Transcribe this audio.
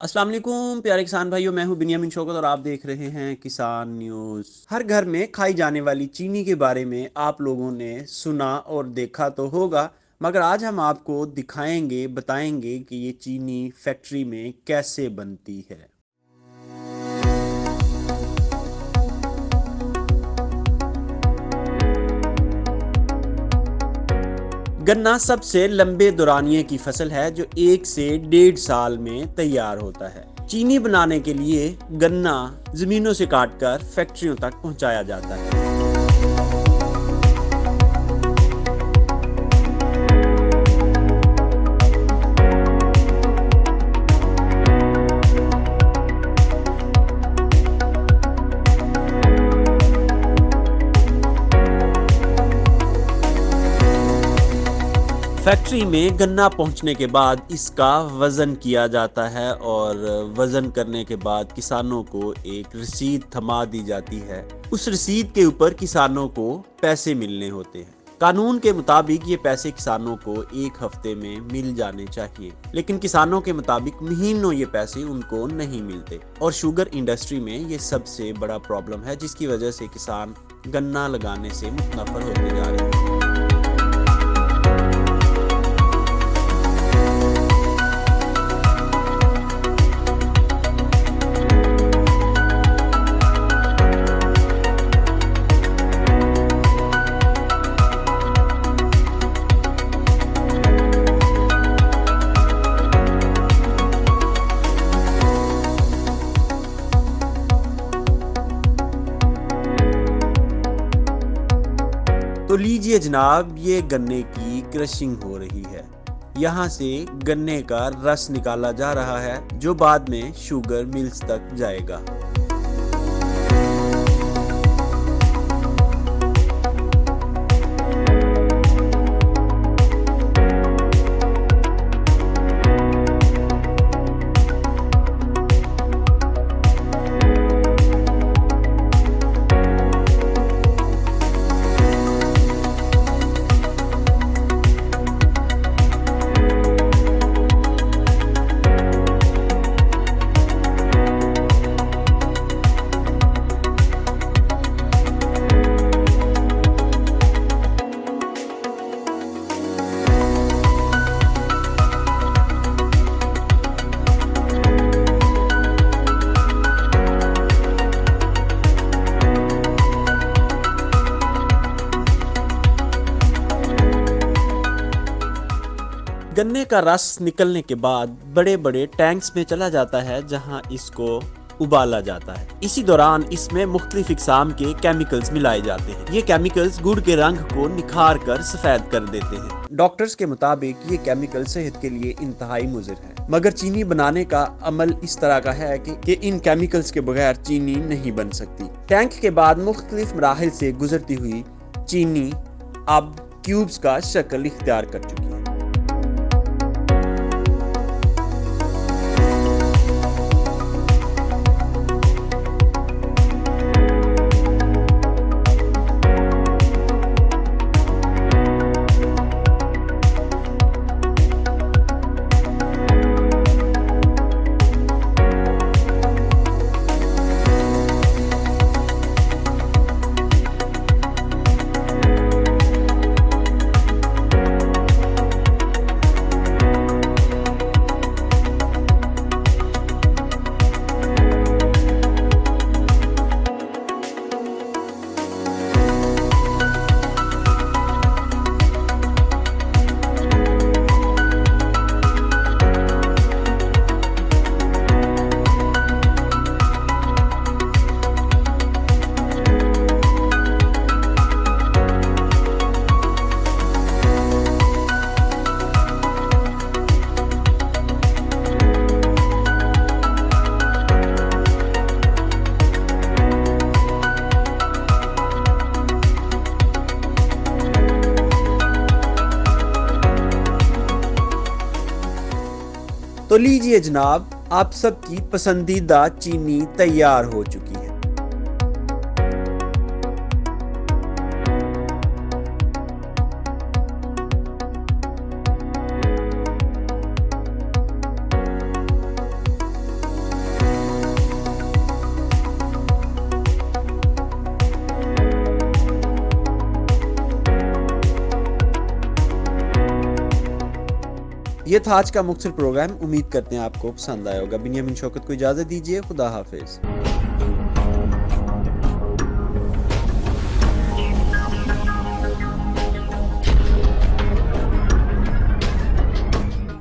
अस्सलाम वालेकुम प्यारे किसान भाइयों, मैं हूं बिन्यामिन शौकत और आप देख रहे हैं किसान न्यूज़। हर घर में खाई जाने वाली चीनी के बारे में आप लोगों ने सुना और देखा तो होगा, मगर आज हम आपको दिखाएंगे, बताएंगे कि ये चीनी फैक्ट्री में कैसे बनती है। गन्ना सबसे लंबे दौरानिये की फसल है जो 1 से 1.5 साल में तैयार होता है। चीनी बनाने के लिए गन्ना जमीनों से काटकर फैक्ट्रियों तक पहुंचाया जाता है। फैक्ट्री में गन्ना पहुंचने के बाद इसका वज़न किया जाता है और वज़न करने के बाद किसानों को एक रसीद थमा दी जाती है। उस रसीद के ऊपर किसानों को पैसे मिलने होते हैं। कानून के मुताबिक ये पैसे किसानों को 1 हफ्ते में मिल जाने चाहिए, लेकिन किसानों के मुताबिक महीनों ये पैसे उनको नहीं मिलते और शुगर इंडस्ट्री में ये सबसे बड़ा प्रॉब्लम है, जिसकी वजह से किसान गन्ना लगाने से मुतनफ़र होते जा रहे हैं। तो लीजिए जनाब, ये गन्ने की क्रशिंग हो रही है। यहाँ से गन्ने का रस निकाला जा रहा है जो बाद में शुगर मिल्स तक जाएगा। गन्ने का रस निकलने के बाद बड़े बड़े टैंक्स में चला जाता है जहां इसको उबाला जाता है। इसी दौरान इसमें मुख्तलिफ इक़साम के केमिकल्स मिलाए जाते हैं। ये केमिकल्स गुड़ के रंग को निखार कर सफेद कर देते हैं। डॉक्टर्स के मुताबिक ये केमिकल सेहत के लिए इंतहाई मुज़िर है, मगर चीनी बनाने का अमल इस तरह का है कि इन केमिकल्स के बगैर चीनी नहीं बन सकती। टैंक के बाद मुख्तलिफ मराहिल से गुजरती हुई चीनी अब क्यूब्स का शक्ल इख्तियार कर चुकी है। तो लीजिए जनाब, आप सबकी पसंदीदा चीनी तैयार हो चुकी है। ये था आज का मुख्तसर प्रोग्राम। उम्मीद करते हैं आपको पसंद आया होगा। बिनियामिन शौकत को इजाज़त दीजिए। खुदा हाफिज।